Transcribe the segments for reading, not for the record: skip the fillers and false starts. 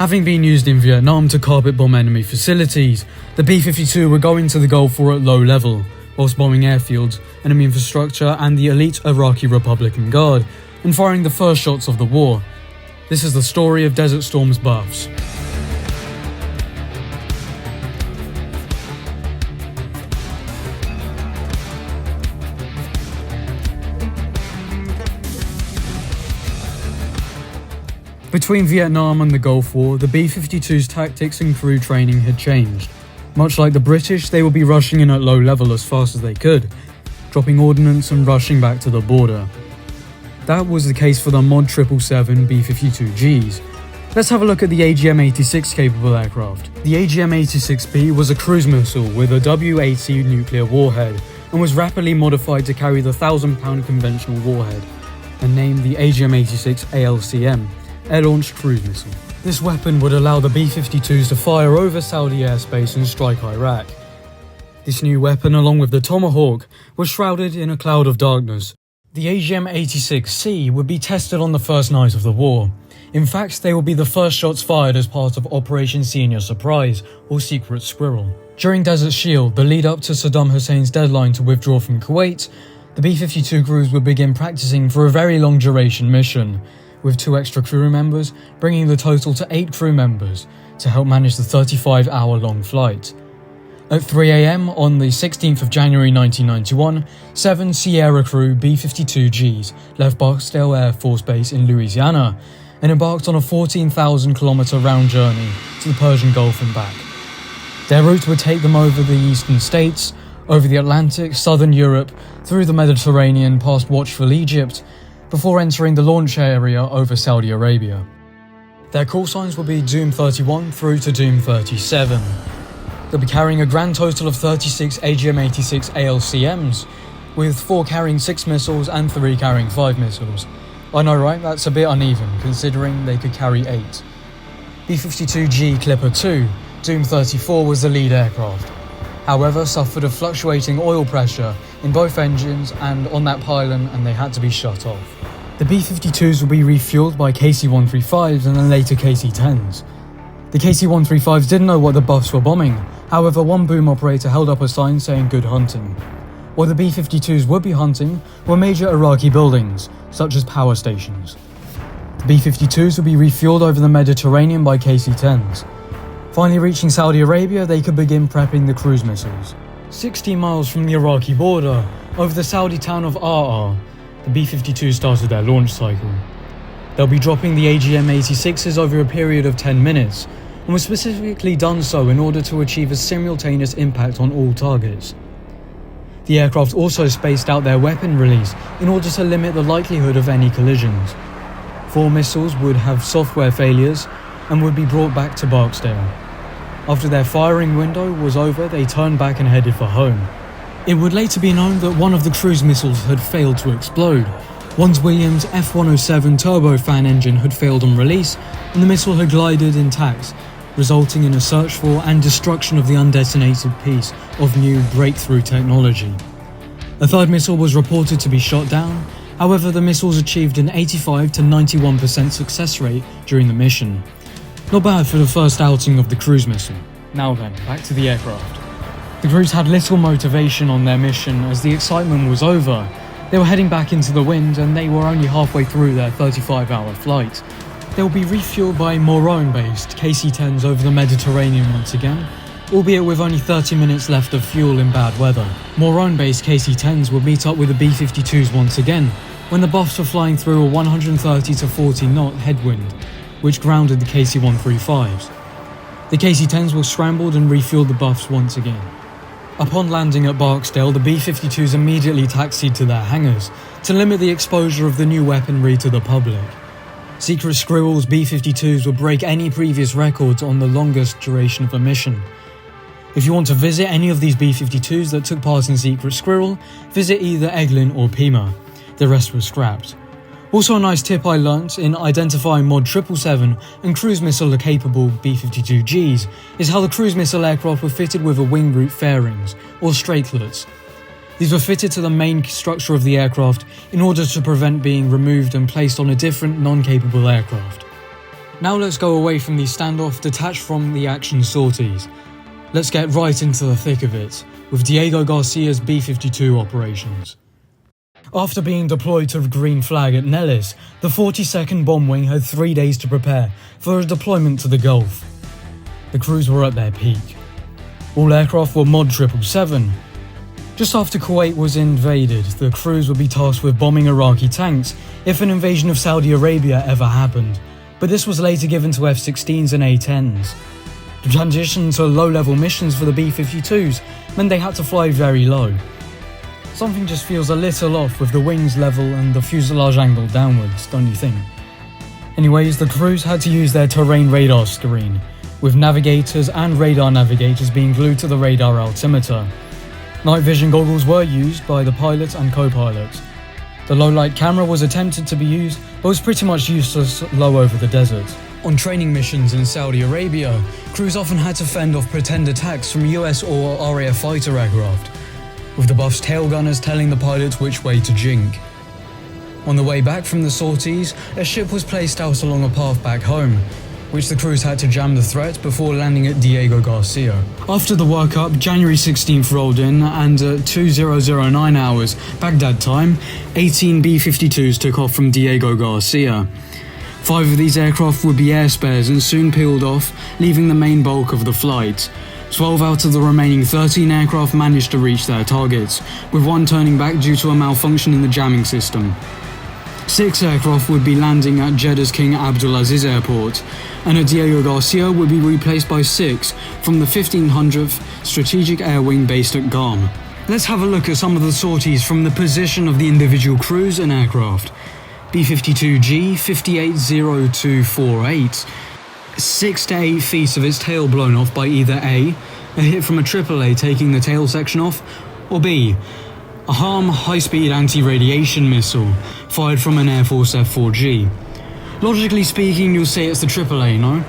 Having been used in Vietnam to carpet bomb enemy facilities, the B-52 were going to the Gulf War at low level, whilst bombing airfields, enemy infrastructure and the elite Iraqi Republican Guard, and firing the first shots of the war. This is the story of Desert Storm's buffs. Between Vietnam and the Gulf War, the B-52's tactics and crew training had changed. Much like the British, they would be rushing in at low level as fast as they could, dropping ordnance and rushing back to the border. That was the case for the Mod 777 B-52Gs. Let's have a look at the AGM-86 capable aircraft. The AGM-86B was a cruise missile with a W-80 nuclear warhead and was rapidly modified to carry the 1,000-pound conventional warhead and named the AGM-86 ALCM. Air-launched cruise missile. This weapon would allow the B-52s to fire over Saudi airspace and strike Iraq. This new weapon, along with the Tomahawk, was shrouded in a cloud of darkness. The AGM-86C would be tested on the first night of the war. In fact, they would be the first shots fired as part of Operation Senior Surprise, or Secret Squirrel. During Desert Shield, the lead-up to Saddam Hussein's deadline to withdraw from Kuwait, the B-52 crews would begin practicing for a very long-duration mission, with 2 extra crew members, bringing the total to 8 crew members to help manage the 35-hour-long flight. At 3 AM on the 16th of January 1991, 7 Sierra crew B-52Gs left Barksdale Air Force Base in Louisiana and embarked on a 14,000-kilometer round journey to the Persian Gulf and back. Their route would take them over the eastern states, over the Atlantic, southern Europe, through the Mediterranean past watchful Egypt, before entering the launch area over Saudi Arabia. Their call signs will be Doom 31 through to Doom 37. They'll be carrying a grand total of 36 AGM-86 ALCMs, with 4 carrying 6 missiles and 3 carrying 5 missiles. I know, right? That's a bit uneven, considering they could carry 8. B-52G Clipper 2, Doom 34 was the lead aircraft. However, suffered a fluctuating oil pressure in both engines and on that pylon, and they had to be shut off. The B-52s will be refueled by KC-135s and then later KC-10s. The KC-135s didn't know what the buffs were bombing, however one boom operator held up a sign saying good hunting. What the B-52s would be hunting were major Iraqi buildings, such as power stations. The B-52s will be refueled over the Mediterranean by KC-10s. Finally reaching Saudi Arabia, they could begin prepping the cruise missiles. 60 miles from the Iraqi border, over the Saudi town of Ar, the B-52 started their launch cycle. They'll be dropping the AGM-86s over a period of 10 minutes, and was specifically done so in order to achieve a simultaneous impact on all targets. The aircraft also spaced out their weapon release in order to limit the likelihood of any collisions. 4 missiles would have software failures and would be brought back to Barksdale. After their firing window was over, they turned back and headed for home. It would later be known that one of the cruise missiles had failed to explode. One's Williams F-107 turbofan engine had failed on release, and the missile had glided intact, resulting in a search for and destruction of the undetonated piece of new breakthrough technology. A third missile was reported to be shot down, however the missiles achieved an 85 to 91% success rate during the mission. Not bad for the first outing of the cruise missile. Now then, back to the aircraft. The crews had little motivation on their mission as the excitement was over. They were heading back into the wind and they were only halfway through their 35-hour flight. They will be refueled by Moron-based KC-10s over the Mediterranean once again, albeit with only 30 minutes left of fuel in bad weather. Moron-based KC-10s would meet up with the B-52s once again, when the buffs were flying through a 130 to 40 knot headwind, which grounded the KC-135s. The KC-10s were scrambled and refueled the buffs once again. Upon landing at Barksdale, the B-52s immediately taxied to their hangars to limit the exposure of the new weaponry to the public. Secret Squirrel's B-52s would break any previous records on the longest duration of a mission. If you want to visit any of these B-52s that took part in Secret Squirrel, visit either Eglin or Pima. The rest were scrapped. Also a nice tip I learnt in identifying Mod 777 and cruise missile capable B-52Gs is how the cruise missile aircraft were fitted with a wing root fairings, or straightlets. These were fitted to the main structure of the aircraft in order to prevent being removed and placed on a different non-capable aircraft. Now let's go away from the standoff, detached from the action sorties. Let's get right into the thick of it, with Diego Garcia's B-52 operations. After being deployed to Green Flag at Nellis, the 42nd Bomb Wing had 3 days to prepare for a deployment to the Gulf. The crews were at their peak. All aircraft were Mod 777. Just after Kuwait was invaded, the crews would be tasked with bombing Iraqi tanks if an invasion of Saudi Arabia ever happened, but this was later given to F-16s and A-10s. The transition to low-level missions for the B-52s meant they had to fly very low. Something just feels a little off with the wings level and the fuselage angle downwards, don't you think? Anyways, the crews had to use their terrain radar screen, with navigators and radar navigators being glued to the radar altimeter. Night vision goggles were used by the pilot and co-pilot. The low-light camera was attempted to be used, but was pretty much useless low over the desert. On training missions in Saudi Arabia, crews often had to fend off pretend attacks from US or RAF fighter aircraft, with the buff's tail gunners telling the pilots which way to jink. On the way back from the sorties, a ship was placed out along a path back home, which the crews had to jam the threat before landing at Diego Garcia. After the workup, January 16th rolled in, and at 2009 hours Baghdad time, 18 B-52s took off from Diego Garcia. 5 of these aircraft would be air spares and soon peeled off, leaving the main bulk of the flight. 12 out of the remaining 13 aircraft managed to reach their targets, with 1 turning back due to a malfunction in the jamming system. 6 aircraft would be landing at Jeddah's King Abdulaziz Airport, and at Diego Garcia would be replaced by 6 from the 1500th Strategic Air Wing based at Guam. Let's have a look at some of the sorties from the position of the individual crews and aircraft. B-52G 580248, 6 to 8 feet of its tail blown off by either A hit from a AAA taking the tail section off, or B, a HARM high-speed anti-radiation missile fired from an Air Force F-4G. Logically speaking, you'll say it's the AAA, no?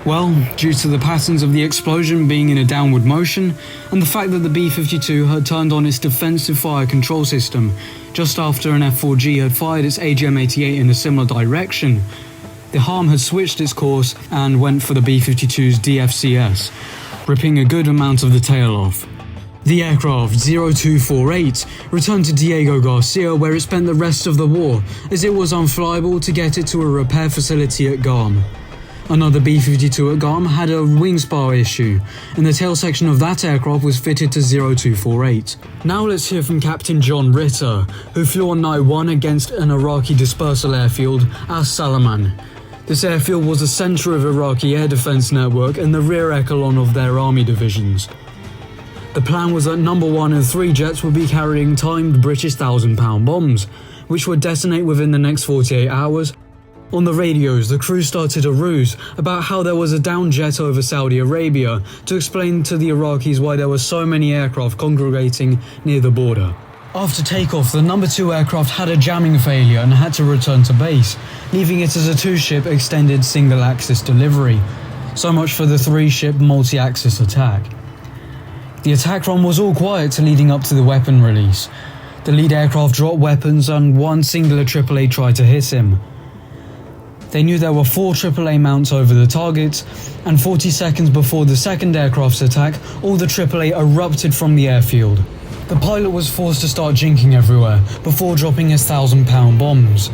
Well, due to the patterns of the explosion being in a downward motion, and the fact that the B-52 had turned on its defensive fire control system just after an F-4G had fired its AGM-88 in a similar direction, the HARM had switched its course and went for the B-52's DFCS, ripping a good amount of the tail off. The aircraft 0248 returned to Diego Garcia, where it spent the rest of the war, as it was unflyable to get it to a repair facility at Guam. Another B-52 at Guam had a wing spar issue, and the tail section of that aircraft was fitted to 0248. Now let's hear from Captain John Ritter, who flew on night 1 against an Iraqi dispersal airfield, As Salaman. This airfield was the centre of Iraqi air defence network and the rear echelon of their army divisions. The plan was that number 1 and 3 jets would be carrying timed British 1,000-pound bombs, which would detonate within the next 48 hours. On the radios, the crew started a ruse about how there was a down jet over Saudi Arabia to explain to the Iraqis why there were so many aircraft congregating near the border. After takeoff, the number 2 aircraft had a jamming failure and had to return to base, leaving it as a 2-ship extended single-axis delivery. So much for the 3-ship multi-axis attack. The attack run was all quiet leading up to the weapon release. The lead aircraft dropped weapons and 1 singular AAA tried to hit him. They knew there were 4 AAA mounts over the target, and 40 seconds before the second aircraft's attack, all the AAA erupted from the airfield. The pilot was forced to start jinking everywhere, before dropping his 1,000-pound bombs.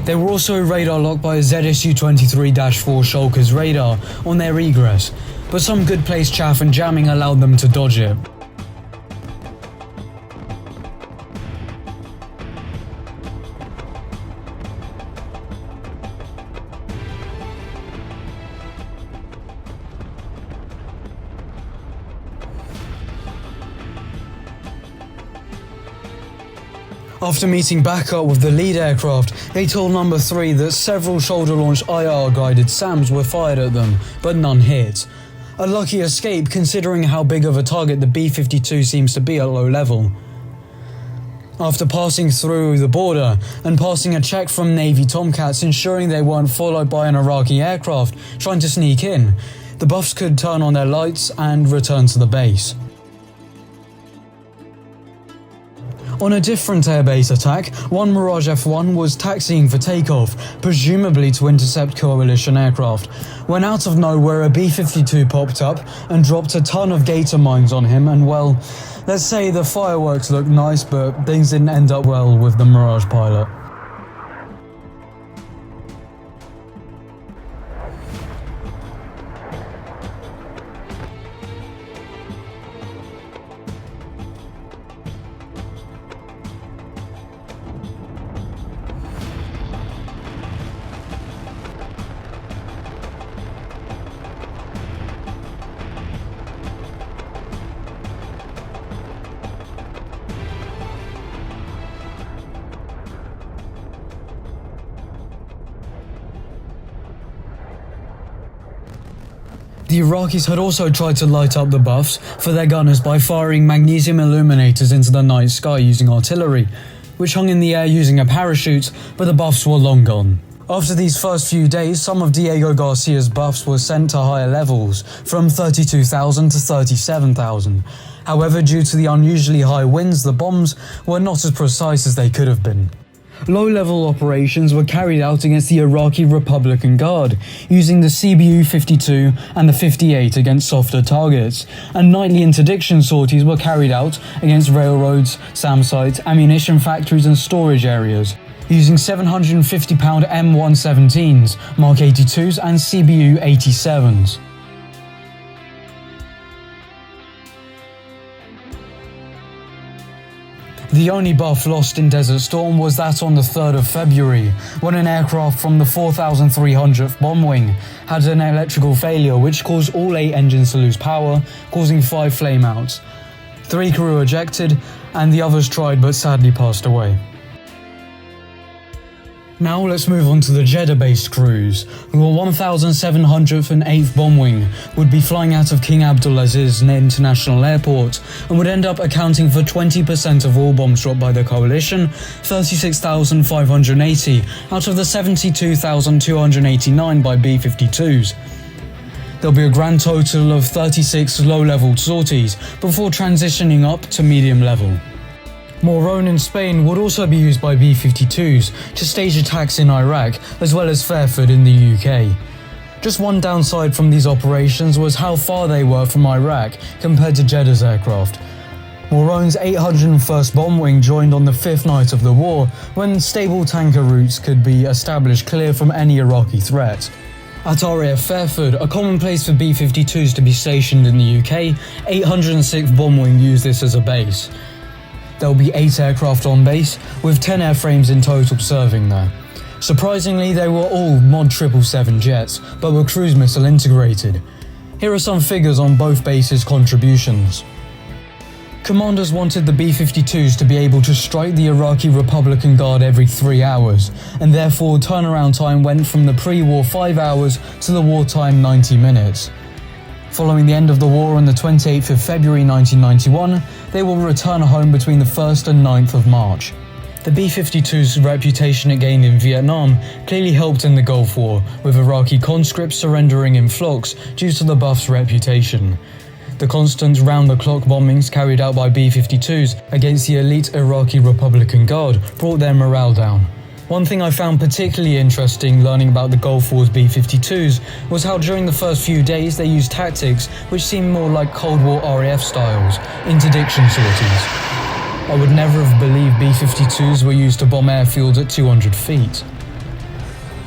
They were also radar locked by a ZSU-23-4 Schalker's radar on their egress, but some good placed chaff and jamming allowed them to dodge it. After meeting back up with the lead aircraft, they told number 3 that several shoulder-launched IR-guided SAMs were fired at them, but none hit. A lucky escape considering how big of a target the B-52 seems to be at low level. After passing through the border and passing a check from Navy Tomcats ensuring they weren't followed by an Iraqi aircraft trying to sneak in, the Buffs could turn on their lights and return to the base. On a different airbase attack, one Mirage F.1 was taxiing for takeoff, presumably to intercept coalition aircraft, when out of nowhere a B-52 popped up and dropped a ton of gator mines on him, and well, let's say the fireworks looked nice, but things didn't end up well with the Mirage pilot. The Iraqis had also tried to light up the buffs for their gunners by firing magnesium illuminators into the night sky using artillery, which hung in the air using a parachute, but the buffs were long gone. After these first few days, some of Diego Garcia's buffs were sent to higher levels, from 32,000 to 37,000. However, due to the unusually high winds, the bombs were not as precise as they could have been. Low-level operations were carried out against the Iraqi Republican Guard, using the CBU-52 and the 58 against softer targets, and nightly interdiction sorties were carried out against railroads, SAM sites, ammunition factories and storage areas, using 750-pound M117s, Mark 82s and CBU-87s. The only buff lost in Desert Storm was that on the 3rd of February, when an aircraft from the 4,300th Bomb Wing had an electrical failure which caused all 8 engines to lose power, causing 5 flameouts. 3 crew ejected, and the others tried but sadly passed away. Now let's move on to the Jeddah-based crews, who were 1,708th Bomb Wing, would be flying out of King Abdulaziz International Airport, and would end up accounting for 20% of all bombs dropped by the coalition, 36,580 out of the 72,289 by B-52s. There'll be a grand total of 36 low-level sorties before transitioning up to medium level. Moron in Spain would also be used by B-52s to stage attacks in Iraq, as well as Fairford in the UK. Just one downside from these operations was how far they were from Iraq compared to Jeddah's aircraft. Moron's 801st Bomb Wing joined on the 5th night of the war, when stable tanker routes could be established clear from any Iraqi threat. At RAF Fairford, a common place for B-52s to be stationed in the UK, 806th Bomb Wing used this as a base. There will be 8 aircraft on base, with 10 airframes in total serving there. Surprisingly, they were all Mod 777 jets, but were cruise missile integrated. Here are some figures on both bases' contributions. Commanders wanted the B-52s to be able to strike the Iraqi Republican Guard every 3 hours, and therefore turnaround time went from the pre-war 5 hours to the wartime 90 minutes. Following the end of the war on the 28th of February 1991, they will return home between the 1st and 9th of March. The B-52's reputation it gained in Vietnam clearly helped in the Gulf War, with Iraqi conscripts surrendering in flocks due to the buff's reputation. The constant round-the-clock bombings carried out by B-52s against the elite Iraqi Republican Guard brought their morale down. One thing I found particularly interesting learning about the Gulf War's B-52s was how during the first few days they used tactics which seemed more like Cold War RAF styles, interdiction sorties. I would never have believed B-52s were used to bomb airfields at 200 feet.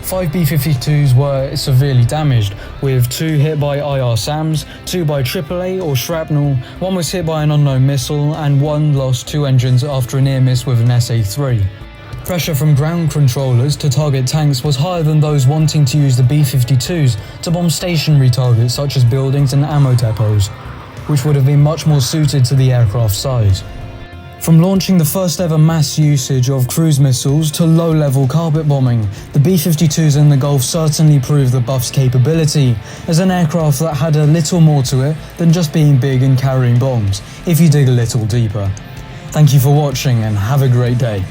5 B-52s were severely damaged, with 2 hit by IR SAMs, 2 by AAA or shrapnel, 1 was hit by an unknown missile, and 1 lost 2 engines after a near miss with an SA-3. Pressure from ground controllers to target tanks was higher than those wanting to use the B-52s to bomb stationary targets such as buildings and ammo depots, which would have been much more suited to the aircraft size. From launching the first ever mass usage of cruise missiles to low-level carpet bombing, the B-52s in the Gulf certainly proved the buff's capability as an aircraft that had a little more to it than just being big and carrying bombs, if you dig a little deeper. Thank you for watching and have a great day.